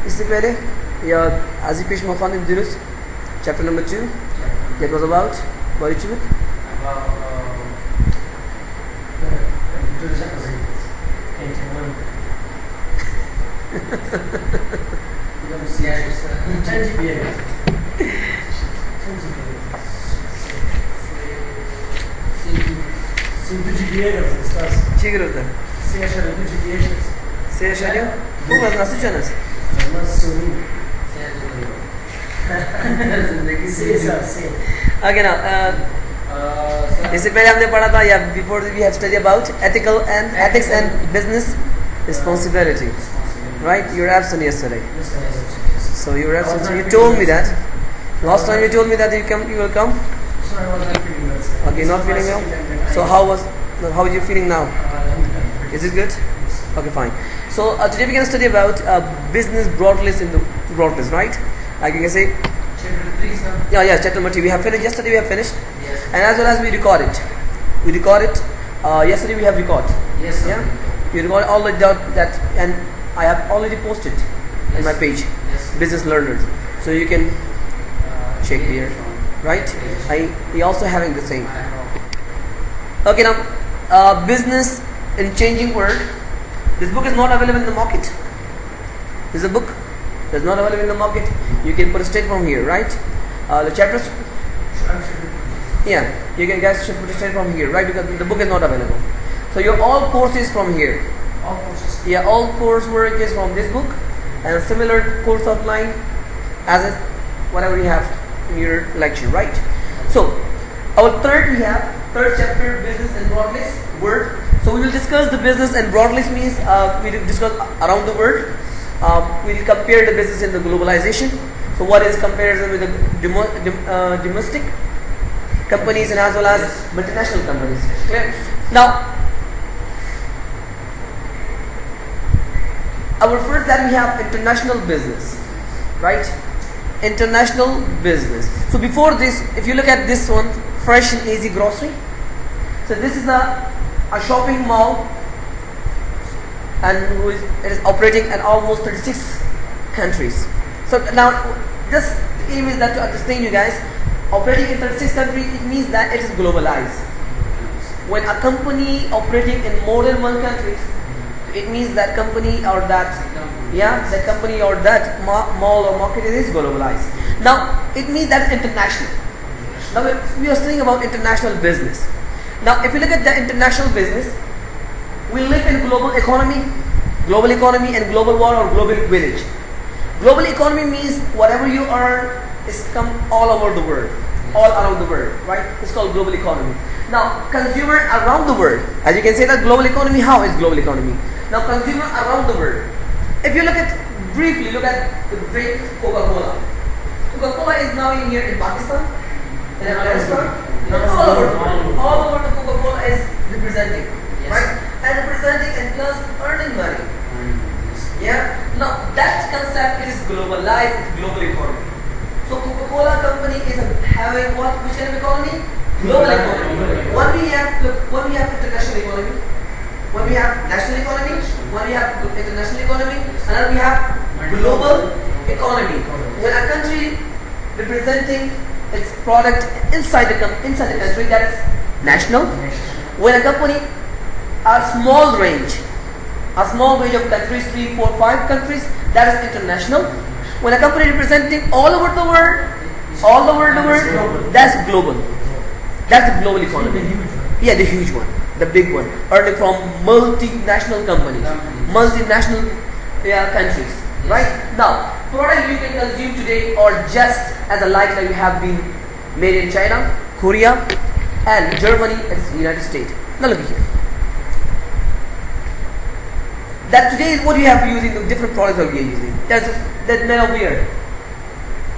इससे पहले या आजी पेश मखान दिरुस chapter number 2 that was about what did you book? Ce greută? Se așa? Cum v-ați nascut ce anas? Okay, now इससे पहले हमने पढ़ा था या before we have studied about ethics and business responsibility, right? You were absent yesterday, so you were absent. So you told me that last time you told me that you will come. Sorry, I was not feeling well. Okay, not feeling well. So how are you feeling now? Is it good? Okay, fine. So today we're going to study about business broad list, right? Like you can say. Chapter 3, sir. Yeah, chapter number 2. We have finished. Yesterday we have finished. Yes. And as well as we record it. Yesterday we have recorded. Yes, sir. Yeah? You record all the that, and I have already posted on my page. Yes. Business learners. So you can check here. Right? We also having the same. Okay, now business in changing world. This book is not available in the market. This is a book that's not available in the market. You can put it straight from here, right? The chapters. Yeah, you guys should put it straight from here, right? Because the book is not available. So your all courses from here. All courses. Yeah, all coursework is from this book, and similar course outline as is whatever you have in your lecture, right? So our third chapter, business and broad list word. So we will discuss the business and broad list means we will discuss around the world. We will compare the business in the globalization. So what is comparison with the domestic companies and as well as multinational companies. Clear? Now, our first that we have international business, right? International business. So before this, if you look at this one, Fresh and Easy Grocery. So this is a shopping mall, and it is operating in almost 36 countries. So now, just the aim is that to understand you guys, operating in 36 countries, it means that it is globalized. When a company operating in more than one country, it means that company or that mall or market is globalized. Now, it means that it's international. Now, we are studying about international business. Now, if you look at the international business, we live in global economy and global war or global village. Global economy means whatever you earn is come all over the world, all around the world, right? It's called global economy. Now, consumer around the world, as you can say that global economy, how is global economy? Now, consumer around the world. If you briefly look at the drink Coca-Cola. Coca-Cola is now in here in Pakistan, in Afghanistan, all over the Coca-Cola is representing, right? And representing and plus earning money. Yeah. Now that concept is globalized, it's global economy. So Coca-Cola company is having what? Which kind of economy? Global economy. When we have international economy, when we have national economy, when we have international economy, and then we have global economy. When a country representing its product inside the country, that is national. When a company, a small range of countries, 3, 4, 5 countries, that is international. When a company representing all over the world, that's global. That's the global economy. Yeah, the huge one, the big one, earning from multinational companies, multinational countries. Right? Now, product you can consume today or just as a like that you have been made in China, Korea, and Germany and the United States. Now look here. That today is what you have using, the different products that we are using. That's made of where?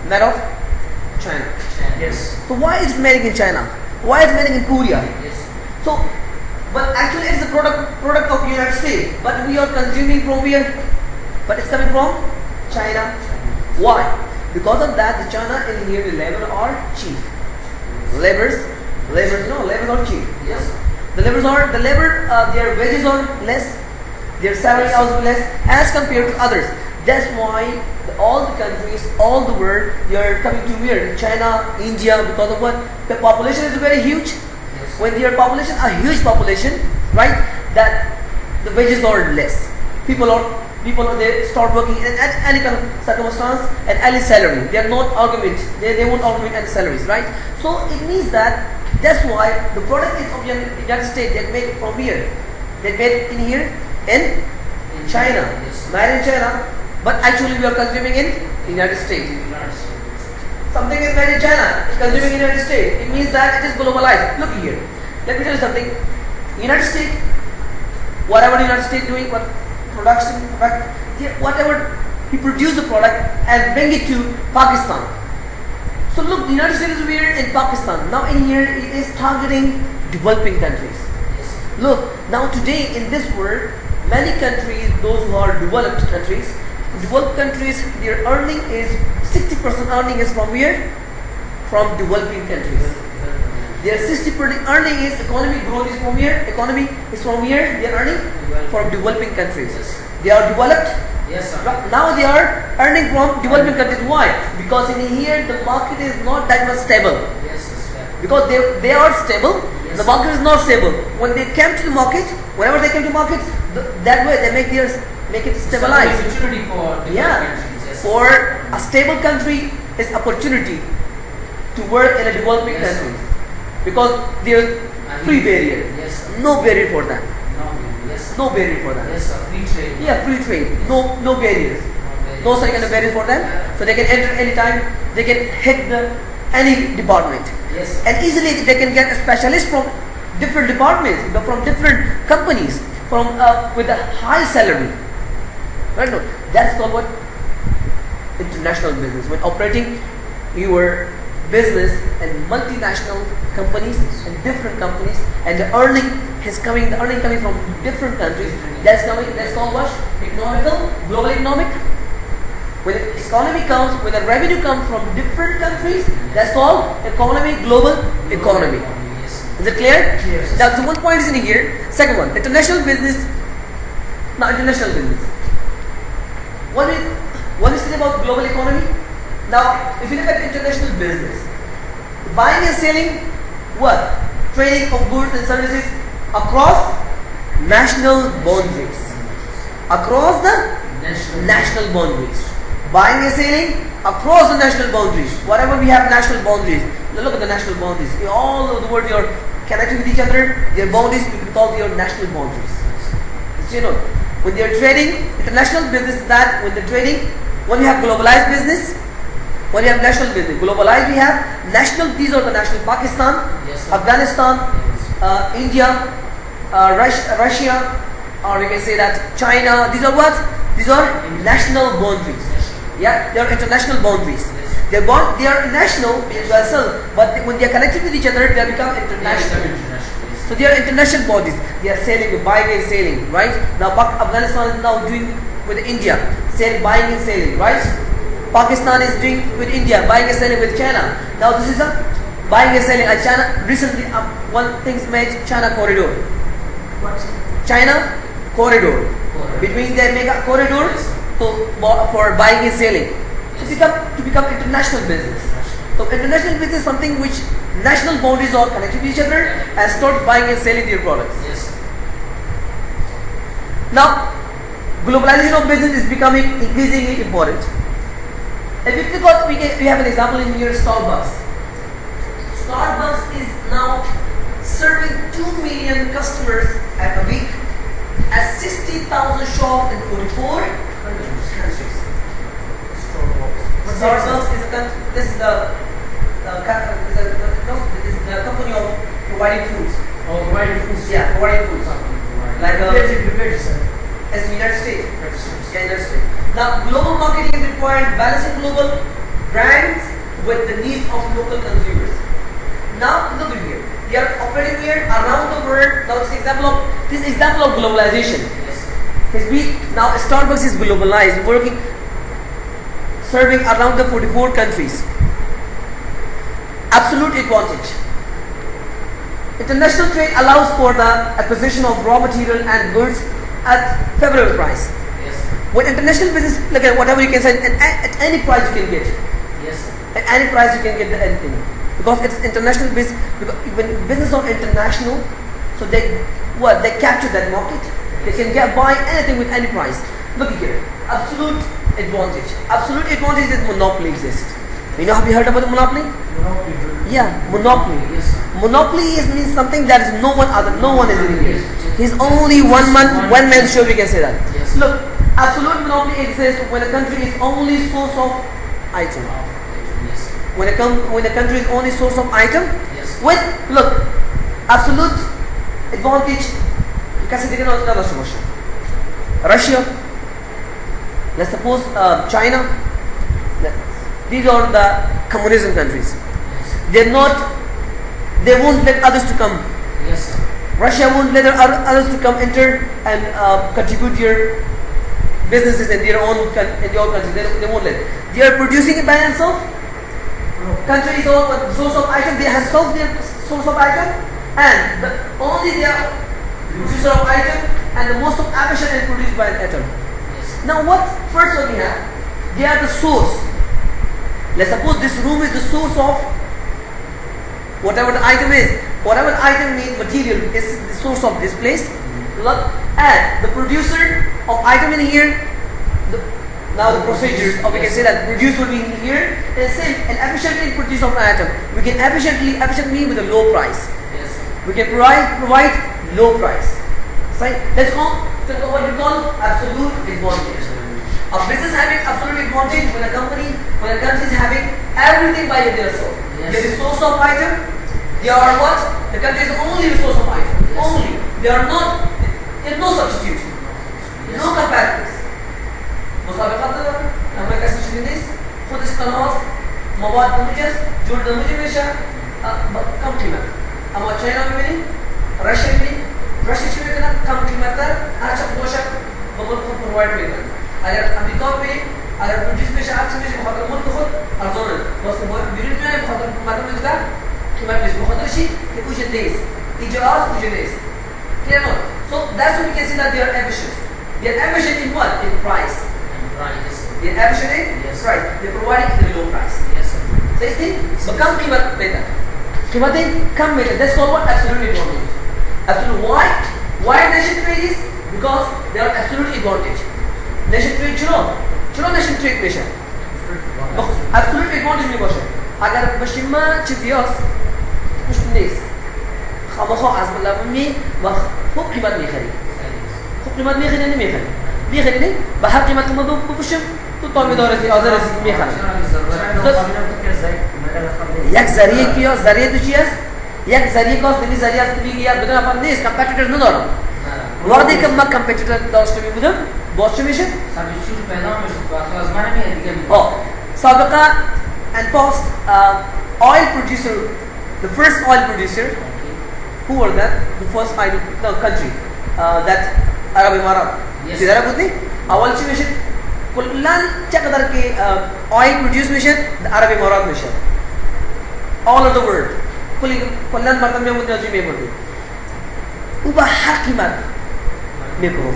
Made of China. Yes. So why is it made in China? Why is it made in Korea? Yes. So, but actually it's a product of United States. But we are consuming from where? But it's coming from China. Why? Because of that, the China in here, the labor are cheap. Labors are cheap. Yes. The labor, their wages are less, Their salary is also less as compared to others. That's why all the countries, all the world, they are coming to here. China, India, because of what? The population is very huge. Yes. When their population, a huge population, right? That the wages are less. People they start working at any kind of circumstance and any salary. They are not argument. They won't argument any salaries, right? So it means that that's why the product is of United States. They made it from here. They made it in here in China, Yes. made in China, but actually we are consuming in United States. Something is made in China, it's consuming in United States. It means that it is globalized. Look here. Let me tell you something. United States, whatever the United States doing, what production, whatever he produce the product and bring it to Pakistan. So look, the United States is here in Pakistan. Now in here it is targeting developing countries. Look, now today in this world, many countries, those who are developed countries, their earning is 60% earning is from where? From developing countries. Their 60% earning is economic growth is from where? Economy is from where? They are earning from developing countries. They are developed. Yes, sir. Now they are earning from developing countries. Why? Because in here the market is not that much stable. Yes, sir. Because they are stable, Yes. the market is not stable. When they came to the market, whenever they came to market, that way they make it stabilized. Opportunity for Yeah. countries. Yes. For a stable country is opportunity to work in a developing Yes. country. Because there's free barrier. Yes, sir. No barrier for them. No, yes, sir. No barrier for them. Yes, sir. Free trade. Yeah, free trade. No barriers. No such kind of barriers for them. So they can enter anytime. They can hit any department. Yes, sir. And easily they can get a specialist from different departments, from different companies, from with a high salary. Right? No, that's called what? International business. When operating your business and multinational companies and different companies, and the earning coming from different countries. That's called what? Economical, global economic. When the economy comes, when the revenue comes from different countries, that's called economy, global economy. Yes. Is it clear? Yes. Now, so one point is in here. Second one, international business. Now, international business. What is it about global economy? Now, if you look at international business, buying and selling, what? Trading of goods and services across national boundaries. Across the national boundaries. Buying and selling across the national boundaries. Whatever we have national boundaries. Now look at the national boundaries. All over the world, you are connected with each other. Their boundaries, you can call your national boundaries. So, you know, when they are trading, international business is that when they're trading, when you have globalized business, when you have national business, globalized we have national, these are the national, Pakistan, Yes, sir. Afghanistan, Yes. India, Russia, or you can say that China, these are what? These are national boundaries. Yeah, they are international boundaries. They are national in themselves, but when they are connected with each other, they become international. So they are international bodies. They are selling, buying and selling, right? Now Afghanistan is now doing with India, buying and selling, right? Pakistan is doing with India, buying and selling with China. Now this is a buying and selling. China recently, one thing's made China corridor. China corridor. Between they make a corridor for buying and selling. To become international business. So international business is something which national boundaries are connected to each other and start buying and selling their products. Yes. Now, globalization of business is becoming increasingly important. If you think about, we have an example in here, Starbucks. Starbucks is now serving 2 million customers at a week at 60,000 shops in 44 countries. Starbucks is the company of providing foods. Oh, providing foods. Yeah, providing foods. Like as the United States. Yeah, United States. Now, global marketing is required, balancing global brands with the needs of local consumers. Now, look at here. They are operating here around the world. Now, this example of globalization. Now, Starbucks is globalized, working, serving around the 44 countries. Absolute advantage. International trade allows for the acquisition of raw material and goods at favorable price. Yes. With international business, look at whatever you can sell at any price you can get. Yes. At any price you can get anything. Because it's international business. Because when business are international, so they capture that market. They can buy anything with any price. Look here, absolute advantage. Absolute advantage is monopoly exists. Have you heard about the monopoly? Yeah, monopoly. Yes. Monopoly means something that is no one is in here. He's only one man show. We can say that. Yes. Look, absolute monopoly exists when a country is only source of item. Yes. When a country is only source of item. Yes. When look, absolute advantage. You can say Russia. Let's suppose China. These are the communism countries. Yes. They won't let others to come. Yes, sir. Russia won't let others to come enter and contribute your businesses in your country. They won't let. They are producing it by themselves. Country is all source of item. They have solved their source of item, and only they are producer of item, and the most of efficient is produced by an atom. Yes. Now what first what we have? They are the source. Let's suppose this room is the source of whatever the item is. Whatever the item means material is the source of this place. Look, and the producer of item in here. Now the procedures, or we can say that produce will be in here. And same and efficiently produce of an item. We can efficiently with a low price. Yes. We can provide low price. So let's go to what we call absolute advantage. A business having absolute advantage when a country is having everything by themselves. Yes. There is source of item. They are what? The country is only the source of item. Yes. Only. They are not. There is no substitute. Yes. No competitors. مسابقات لما كاس الشمس خد استناص مواد نموذج جور نموذج مشى كم قيمة أما تشاينا مني رشيا شوي كنا كم قيمة تر أنا شاب دوشك بقول خد provide مني अगर America में अगर produce में शायद से मुझे बहुत मत خد أرزانا बस بيريد مني बहुत مادة من كذا قيمة بس बहुत شيء يوجد ديس إجراءات يوجد ديس clear not so that's why we can see that they are efficient. They are efficient in what? In price. They are efficient in price. They are providing at a low price. Yes, sir. So this thing, but come कीमत बेटा. कीमतें कम बेटा. That's called what? Absolute advantage. Absolute. Why? Why nation trade is? Because they are absolute advantage. Nation trade चलो nation trade बेशा. Absolute advantage नहीं बोशा. अगर बशिमा चितियास कुछ नहीं. خامخا از ملاممی و خوب قیمت میخری. خوب قیمت میخری نه میخری. میخری نه به هر قیمت ما بپوشم تو تامین رسی آذر رسی میخری. یک ذریعه کیا ذریعه تو چی است؟ یک ذریعه کاست دمی ذریعه است میگی یاد بدون आपण نیست کامپیتیتور ندارم. وقتی که ما کامپیتیتور داشته میبودم باز چه میشه؟ سابقه پیدا میشه تو از من میاد دیگه. سابقه and past oil producer, the first oil producer. Who were that? The first country that Arab Emirat. Yes. Sidara Budni. Awal chi mission. Kullan chakadar ke oil produce mission the Arab Emirat mission. All over the world. Kullan martam mein mudna ji mein mudni. Uba hakimat mein ko.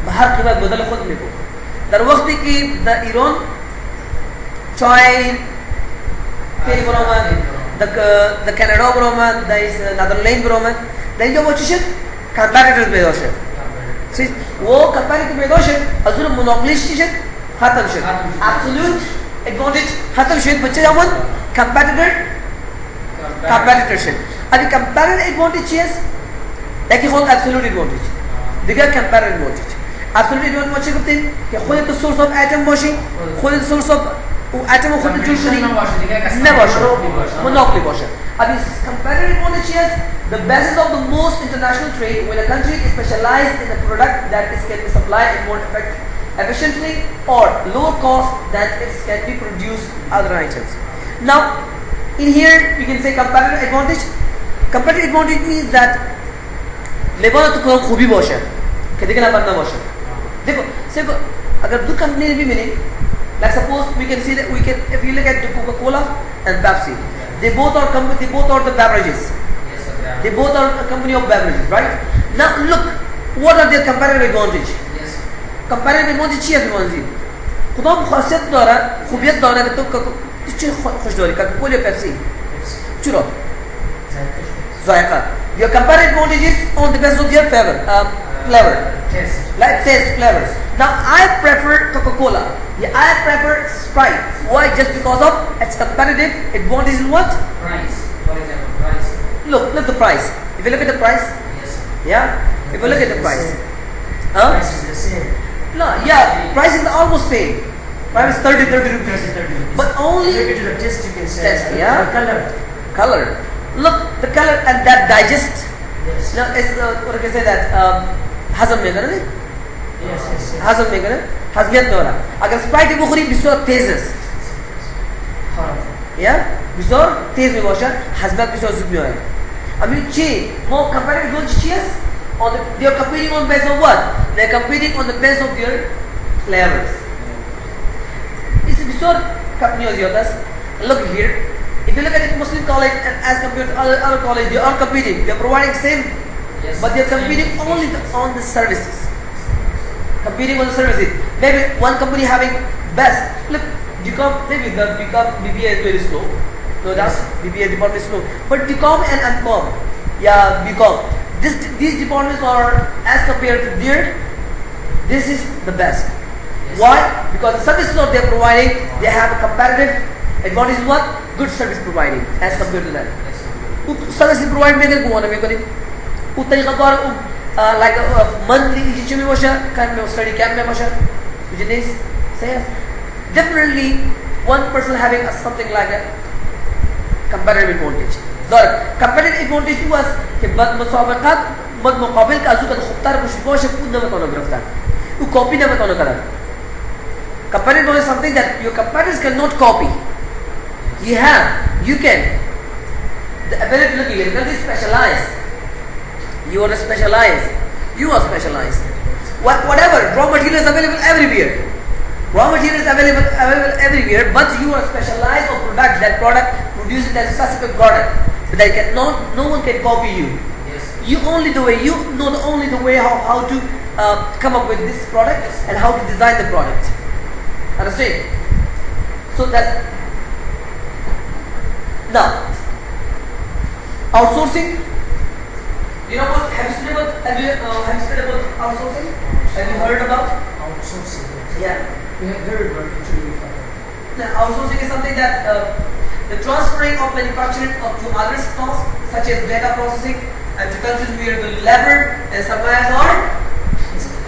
Bahar qimat badal khud mein ko. Dar waqti ki the Iran China the Canada government, there is Netherlands government, then जो वो चीज़ competitors में दोषे, सिर्फ वो competitive में दोषे, Azure monopolist चीज़ खत्म शे, absolute advantage खत्म शे, बच्चे जामन competitor शे, अभी competitive advantage चीज़, लेकिन खुद absolute advantage, Digha competitive advantage, absolute advantage करते हैं कि खुद तो source of atom बॉशी, खुद source of atom of खुद जो शुरू never monopoly washer. Abhi competitive advantage is the basis of the most international trade when a country is specialized in a product that can be supplied in more efficiently or lower cost than it can be produced other items. Now, in here we can say competitive advantage. Competitive advantage means that labour तो कोई खूबी washer, कितने का ना washer. देखो सिर्फ अगर दो कंपनी भी मिले. Like suppose we can see that if you look at the Coca-Cola and Pepsi, they both are the beverages. Yes, sir. They both are a company of beverages, right? Now look, What are their comparative advantage? Yes. Comparative advantage چی است می‌وانزی؟ کدام خاصیت داره؟ خوبیت داره که تو چی خوش داری؟ کوکاکولا یا پپسی؟ چرا؟ ذائقه. Your comparative advantage is on the basis of your flavor. Taste. Like taste, flavors. Now I prefer Coca-Cola. Yeah, I prefer Sprite. Why? Just because of its comparative advantage in what? Price. For example, price. Look the price. If you look at the price, Yes. yeah. If you look at the price, Price is the same. no, yeah, price is almost same. Price is 30 rupees. But only Look at the taste, you can say. Taste, yeah. The color. Look the color and that digest. Yes. Now it's what can I say that hazm में करने Yes. hazm में करने hazmiyat नहीं हो रहा. अगर Sprite की बुखरी बिस्तर तेज है, yeah, बिस्तर तेज में वॉशर hazmiyat बिस्तर जुब में है. अभी ची more comparative advantage cheers on they are competing on basis of what? They are competing on the basis of their flavors. इस बिस्तर company होती है. Look here. If you look at a Muslim college and as compared to other college, they are competing. They are providing same, Yes. but they are competing only on the services. Competing on the services. Maybe one company having best. Look, maybe the BBA is very slow. No doubt, Yes. BBA department is slow. But DCOM and UNCOM, yeah, BCOM. These departments are as compared to their. This is the best. Yes. Why? Because the services that they are providing, they have a comparative advantage. What? Good service providing as compared to that. Yes. Service provide में को वाना में करें तरीका तो like monthly easy में वशा camp में study camp में वशा मुझे नहीं say definitely one person having something like a comparative advantage. There comparative advantage was कि बद मुसाबक़ात बद मुकाबिल का अज़ू का खुफ्तार कुछ वशा खुद न बताना गिरफ्तार वो copy न बताना करा. Comparative is something that your competitors cannot copy. You can. The ability to look here, because it's specialized. You are specialized. Whatever, raw material is available everywhere. But you are specialized on product. That product produces that specific product. But no one can copy you. Yes. You only the way, you know only the way how to come up with this product and how to design the product. Understand? So that's now outsourcing. You know what? Have you studied about outsourcing? Have you heard about? Outsourcing. Yeah. We have heard about it too. Now, outsourcing is something that the transferring of manufacturing to others tasks such as data processing and to countries where the labor and suppliers are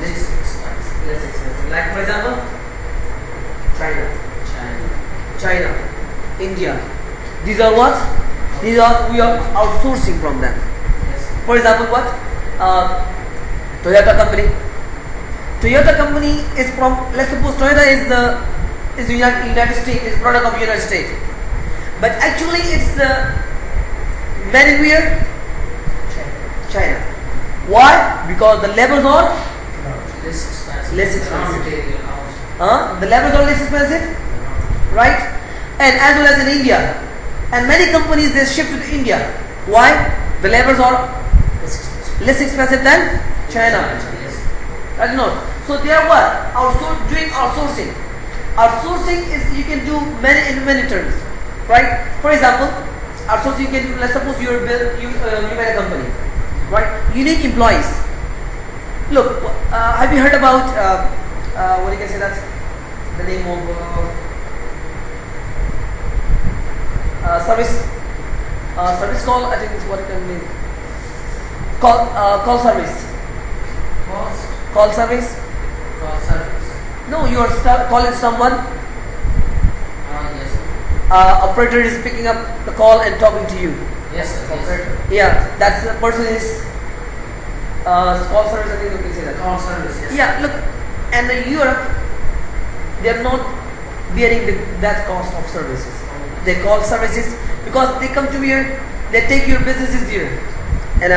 less expensive. Like for example, China, India. These are what? We are outsourcing from them. Yes. For example, what? Toyota company. Toyota company is from. Let's suppose Toyota is the United States. Is product of United States, but actually it's made in where? China. Why? Because the labors are Less expensive. the labors are less expensive, right? And as well as in India, and many companies they ship to India. Why? The labors are less expensive than China. Yes. I don't know. So they are what? Doing outsourcing. Outsourcing is you can do in many terms, right? For example, outsourcing you can do. Let's suppose you made a company, right? You need employees. Look, have you heard about what you can say? That's the name of service call. I think it's what it can mean. Call service. Call service. No, you are calling someone. Yes. Operator is picking up the call and talking to you. Yes, sir. Operator. Yeah, that's the person is call service. I think you can say that. Call service. Yes. Yeah, look, and in Europe, they are not bearing that cost of services. They call services because they come to here, they take your businesses here, and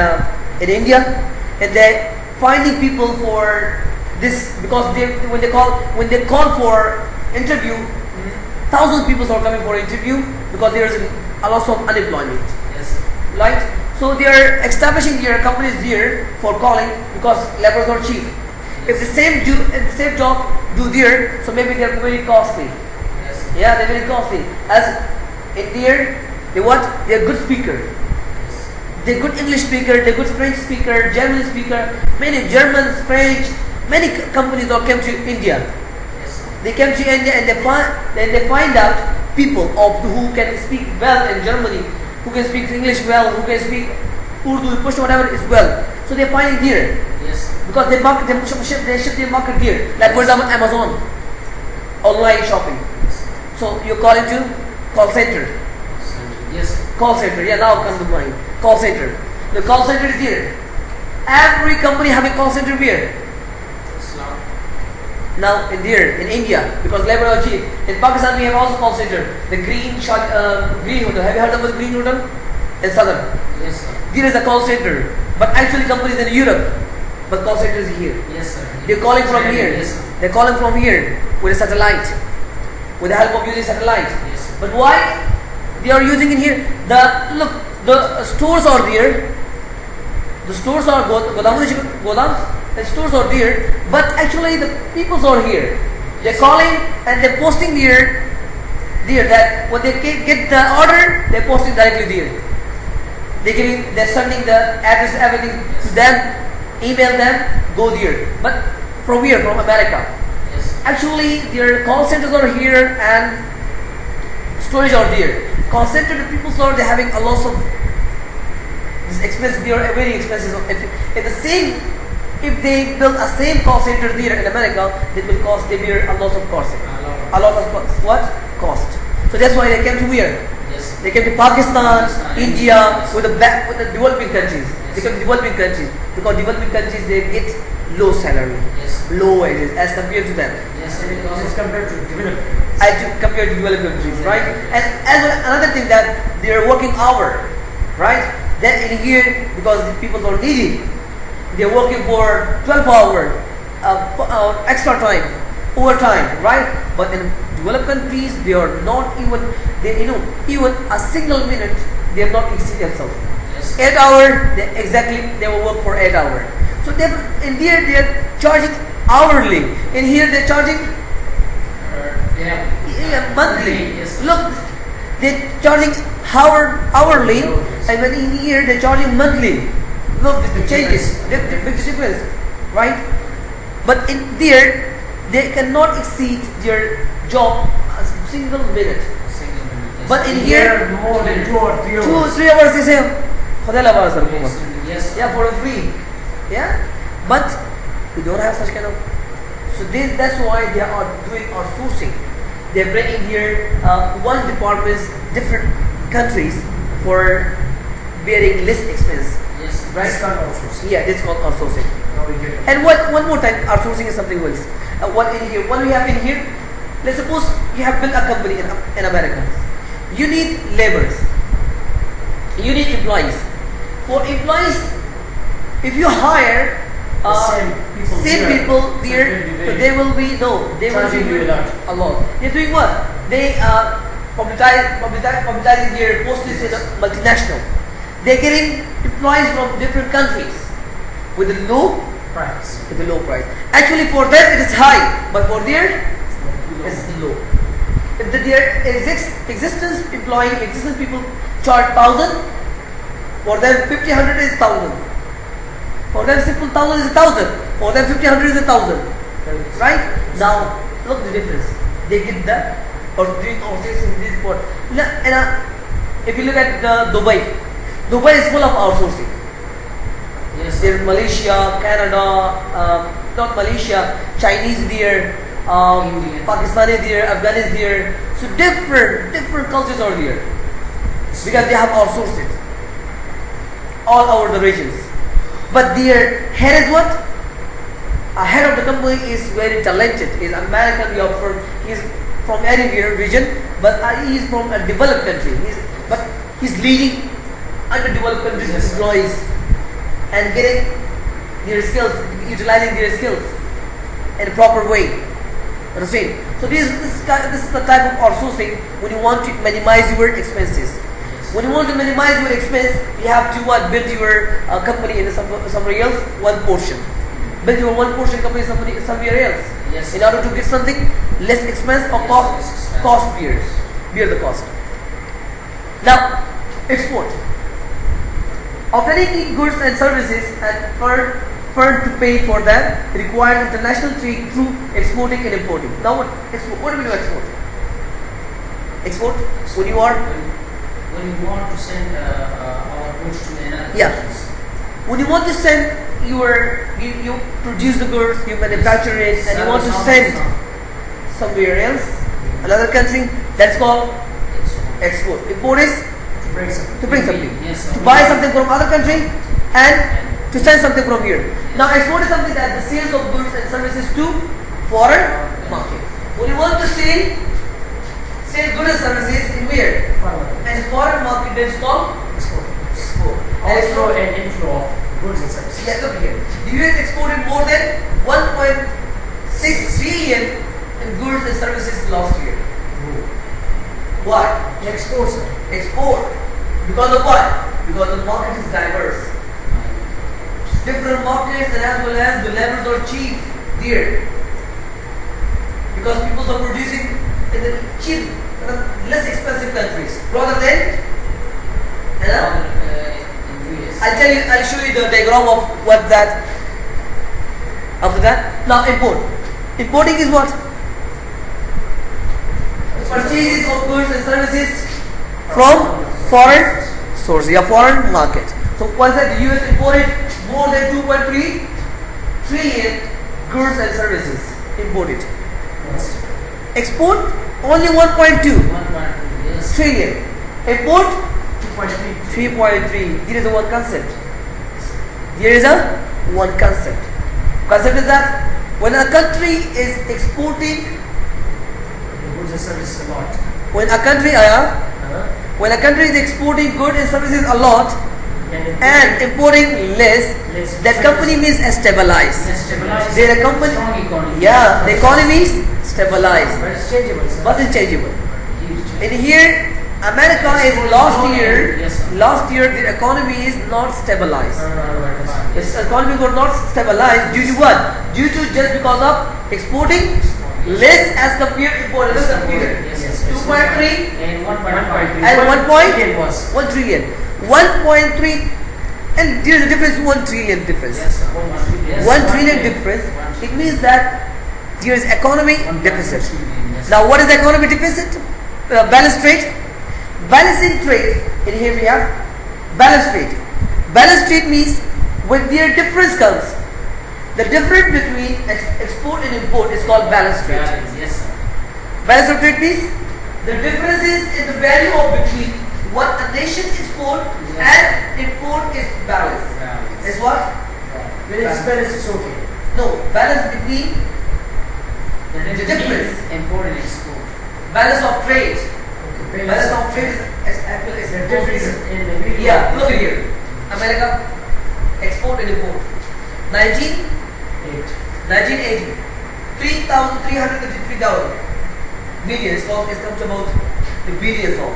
in India, and they finding people for this because when they call for interview, thousands of people are coming for interview because there is a lot of unemployment, Yes. right? So they are establishing their companies there for calling because laborers are cheap. If the same job do there, so maybe they are very costly. Yes. Yeah, they're very costly. As in there, they what? They are good speaker. They're good English speaker, they're good French speaker, German speaker. Many Germans, French, many companies all came to India. Yes. They came to India and they find out people who can speak well in Germany, who can speak English well, who can speak Urdu, Pashto, whatever is well. So they find it here. Yes. Because they ship their market here. Like for example Amazon, online shopping. So you call into call center. Yes. Call center, yeah, now comes to mind. Call center. The call center is here. Every company have a call center here. Islam. Now in there, in India, because labor are cheap. In Pakistan we have also call center. The green hotel. Have you heard about the green hotel? In Southern. Yes, sir. There is a call center. But actually companies in Europe. But call center is here. Yes, sir. They're calling from here. Yes, sir. They're calling from here with a satellite. With the help of using satellite. Yes, sir. But why they are using it here? The stores are there. The stores are godams and stores are there. But actually the peoples are here. They're calling and they're posting there that when they get the order, they're posting directly there. They're sending the address, everything to them, email them, go there. But from here, from America. Yes. Actually, their call centers are here and storage are there. Call center, the people are they're having a lot of this expensive. They are very expensive. If they build a same call center there in America, it will cost them here a lot of cost. A lot of cost. So that's why they came to here. Yes. They came to Pakistan, India, with the developing countries. They come to developing countries because developing countries they get low salary, Yes. low wages as compared to them. Yes. As compared to developed. Compared to developed countries, right? And as well, another thing that their working hour, right? Then in here, because the people are needy, they're working for 12 hours, extra time, overtime, right? But in developed countries, they are not even even a single minute they are not exceed themselves. Yes. 8 hours, they will work for 8 hours. So in there they are charging hourly. In here they're charging monthly. Yes. Look, they're charging hourly, and when in here they're charging monthly. Look, the changes, the big difference, right? But in there, they cannot exceed their job a single minute. Single minute. Yes. But in Here, here, more than 2 or 3 hours. 2 or 3 hours they say, "Khudala baat sir, Yes. Yes. yeah, for free." Yeah, but we don't have such kind of. So that's why they are doing outsourcing. They're bringing here one departments, different countries for bearing less expense. Yes. Right? This kind of outsourcing. Yeah, this is called outsourcing. Now we get it. And one more time, outsourcing is something else. What we have in here, let's suppose you have built a company in America. You need laborers. You need employees. For employees, if you hire Same people here, so they will be Charging you a lot. They're doing what? They publicizing their posts in a multinational. They're getting employees from different countries with a low Price. Actually, for them it is high, but for their it's low. If their existence people charge 1,000, for them 50-100 is 1,000. For them simple 1,000 is 1,000. For them 50-100 is 1,000. Right? Now look the difference. They get the or doing outsourcing in this port. If you look at Dubai is full of outsourcing. Yes. There's Malaysia, Canada, not Malaysia, Chinese there, Indian. Pakistani there, Afghan is there. So different cultures are there because they have outsourced it all over the regions. But their head is what? A head of the company is very talented. He's American. He's from any region, but he is from a developed country. He's leading underdeveloped countries employees and getting their skills, utilizing their skills in a proper way. Understand? So this is the type of outsourcing when you want to minimize your expenses. When you want to minimize your expense, you have to what? Build your company in somewhere else, one portion. Build your one portion company somewhere else. Yes. In order to get something less expense or Yes, cost, less expense. bear the cost. Now, export. Obtaining goods and services and firm to pay for them requires international trade through exporting and importing. Now what? Export. What do we do export? Export? When you are When you want to send our goods to another Yeah. countries. when you want to send you produce the goods, you manufacture it, and you want to send somewhere else, another country, that's called export. Import is To bring something. to bring something, Yes, to buy something from other country, and to send something from here. Now export is something that the sales of goods and services to foreign market. When you want to sell goods and services in where? Forward. And foreign market, that's called Export. export. And Outflow export, and inflow of goods and services. yeah, look here. The US exported more than 1.6 trillion in goods and services last year. Why? Exports. Export. Because of what? Because the market is diverse. Different markets, and as well as the levels are cheap there. Because people are producing in the cheap, less expensive countries rather than. I'll show you the diagram of what that. After that, now import. Importing is what? Purchases of goods and services from foreign source, foreign market. So once that the US imported more than 2.3 trillion goods and services imported. Export only 1.2 Yes. trillion. Import 2.3. 3.3. There is a one concept. There is a one concept. Concept is that when a country is exporting, Goods and services a lot. when a country is exporting goods and services a lot and importing less, that company means stabilized. Stabilized. Their company, Strong economy. yeah, the economy is stabilized, But it's changeable. Sir. but it's changeable. Huge. In here, America is last year their economy is not stabilized. Its economy was not stabilized due to what? Due to just because of exporting less as compared to importing. Look at the figure. Yes. 2.3 And 1.5. and 1 trillion. 1.3, and there is a difference, 1 trillion difference. Yes, sir. 1 trillion difference. It means that there is economy deficit. Yes. Now, what is the economy deficit? Balance trade. Balancing trade. In here we have balance trade. Balance trade means when their difference comes, the difference between export and import is called balance trade. Yes, sir. Balance of trade means the differences in the value of between what a nation export and import is balance. Is what? When it's balance, it's okay. No, balance between The difference. Import and export. balance of trade. Okay. Balance of trade is actually The difference in the middle. Yeah, look at here. America export and import. 1980, 3,333,000 million. It comes about the billions of.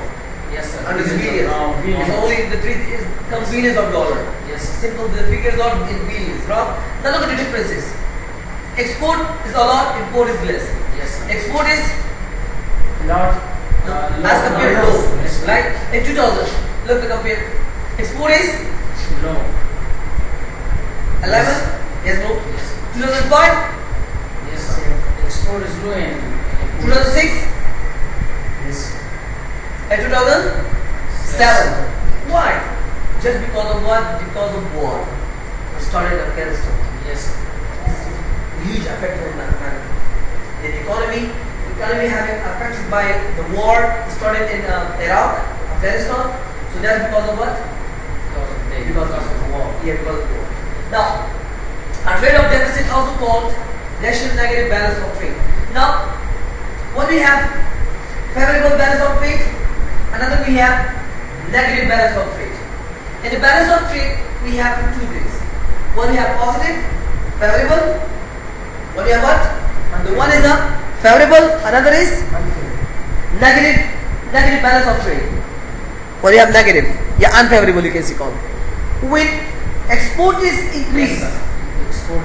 Yes, sir. Under the billions. billions. It's only the three is comes billions of dollar. Yes, sir. Simple, the figures are in billions. Now look at the differences. Export is a lot, import is less. Yes, sir. Export is Lot. as compared to low. Yes, sir. Right? In 2000, look the compare. Export is Low. 11. Yes, no. Yes. 2005, Yes, sir. Export is low and 2006, Yes. and 2007. Why? Just because of what? Because of war. It started in Afghanistan. Yes, sir. Huge effect on America. The economy having affected by the war started in Iraq, Afghanistan. So that's because of what? Because of the war. Yeah, because of war. Now, a trade of deficit also called national negative balance of trade. Now, what we have? Favorable balance of trade. Another we have negative balance of trade. In the balance of trade, we have two things. One we have positive, favorable. One we have what? The one is a favorable, another is negative balance of trade. Or you have negative. Yeah, unfavorable you can see call. When export is increased, Export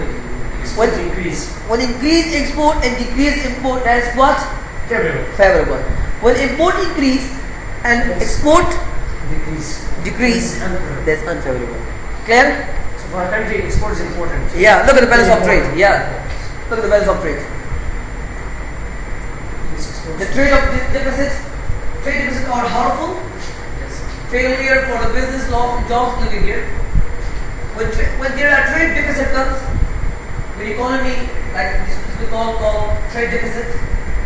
What? increase. when increase export and decrease import, that is what? Favorable. Favorable. When import increase and Yes. export Decrease. decrease, Unfavorable. that's unfavorable. Clear? So for a country, export is important. Yeah, look at the balance of trade. Important. Yeah. Look at the balance of trade. This export. The trade deficits are harmful. Yes. Failure for the business loss of jobs. Look at here. When there are trade deficit comes, when economy, like this we call trade deficit,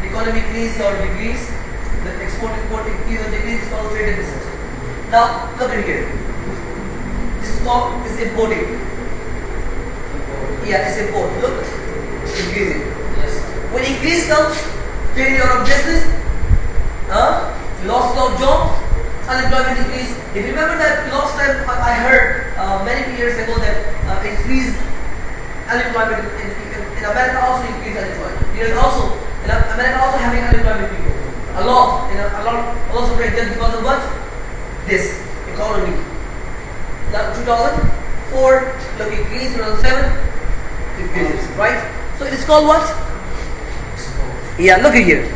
the economy increase or decrease, the export import increase or decrease is called trade deficit. Now look at here. This is called importing. Yeah, it's import. Look, increasing. Yes. When increase comes, failure of business, loss of jobs, unemployment increase. If you remember that last time I heard many years ago that increased unemployment in America also increased unemployment. There is also in America also having unemployment people. A lot of rate just because of what? This economy. Now 2004 look increase, 2007 decreases, right? So it is called what? Export. Yeah, look at here.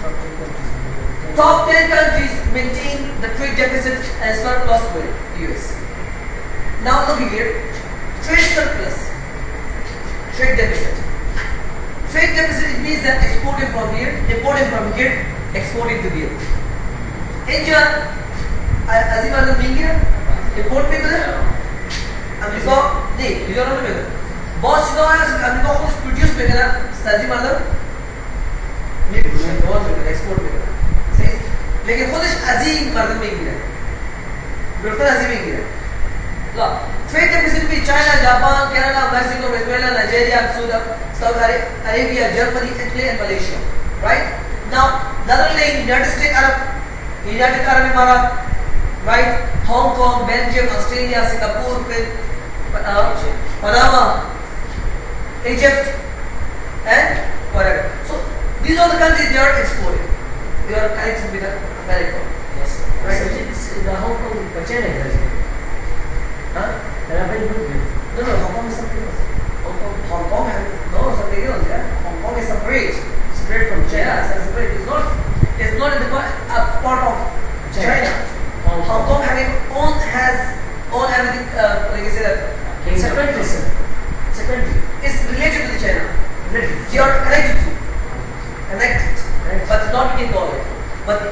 Top 10 countries. Top 10 countries maintain the trade deficit and surplus with US. Now look here, trade surplus, trade deficit. Trade deficit it means that exporting from here, importing from here, exporting to here. India, Azim Adam Mingira, import people, America, नहीं, you don't know. बहुत चीज़ों है, America कुछ produce पे करा, Azim Adam, नहीं produce, बहुत पे करा, export पे करा. लेकिन खुद अजीम मर्द में गिरा बिल्कुल अजीम में गिरा ला ट्रेड डेफिसिट भी China Japan Canada Mexico Venezuela Nigeria Saudi Arabia Germany Italy and Malaysia right now Netherlands United Arab Emirates right Hong Kong Belgium Australia Singapore Panama Egypt and whatever. So these are the countries they are exporting. They are connected with America. Yes. Right. So it's the Hong Kong China does it. Huh? They are very good with. No, Hong Kong is something else. Hong Kong has something else. Yeah, Hong Kong is separate. Separate from China. Yeah, it's separate. It's not in the part of China. Hong Kong has own everything. Like you said, It's a country, sir. It's a country. it's related to China. Related. They are connected to, connected, Right. but not in dollar. But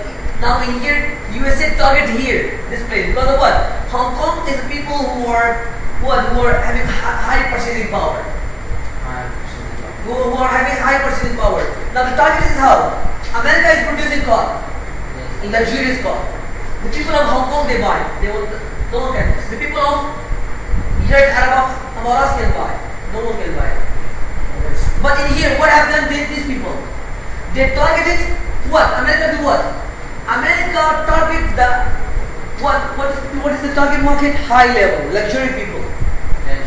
now in here, USA target here, this place, because of what? Hong Kong is the people who are having high purchasing power. Who are having high purchasing power. Now the target is how? America is producing car, luxurious car. The people of Hong Kong they buy. No one can. The people of United Arab Emirates can buy. No one can buy. But in here, what have done these people? They targeted what? America do what? America target the what is the target market? High level, luxury people.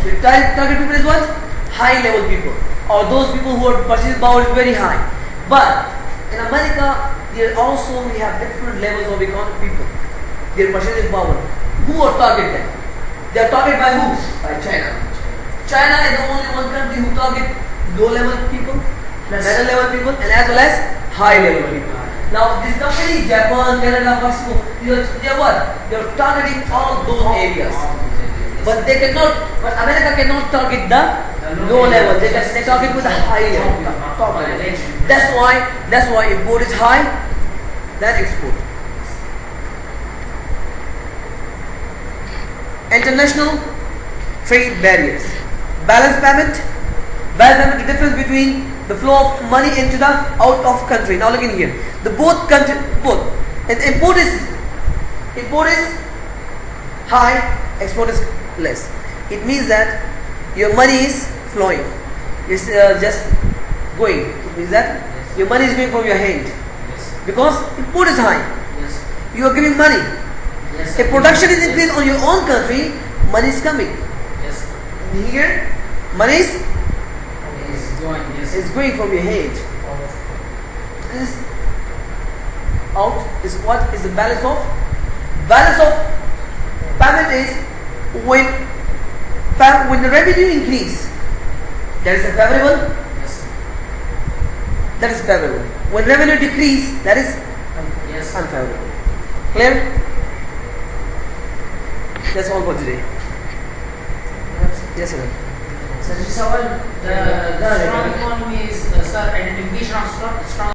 The target people is what? High level people. Or those people who are purchasing power is very high. But in America, we have different levels of economic people. Their purchasing power. Who are target them? They are targeted by who? By China. China is the only one country who target low level people, middle level people, and as well as high level people. Now this company, Japan, Canada, Mexico, they are what? They are targeting all those areas. But they cannot. But America cannot target the low level. They target with the high level. Top level. That's why import is high than export. International trade barriers. Balance payment. The difference between the flow of money into the out of country. Now look in here. The both. And import is high, export is less. It means that your money is flowing. It's just going. It means that your money is going from your hand. Because import is high. You are giving money. If production is increased on your own country, money is coming. Here, money is going from your hand. This out is what is the balance of balance of payment is when the revenue increase, that is favorable. Yes. That is favorable. When revenue decrease, that is Yes. unfavorable. Clear? That's all for today. Yes, sir. Sir, this is our the strong economy is sir identification of strong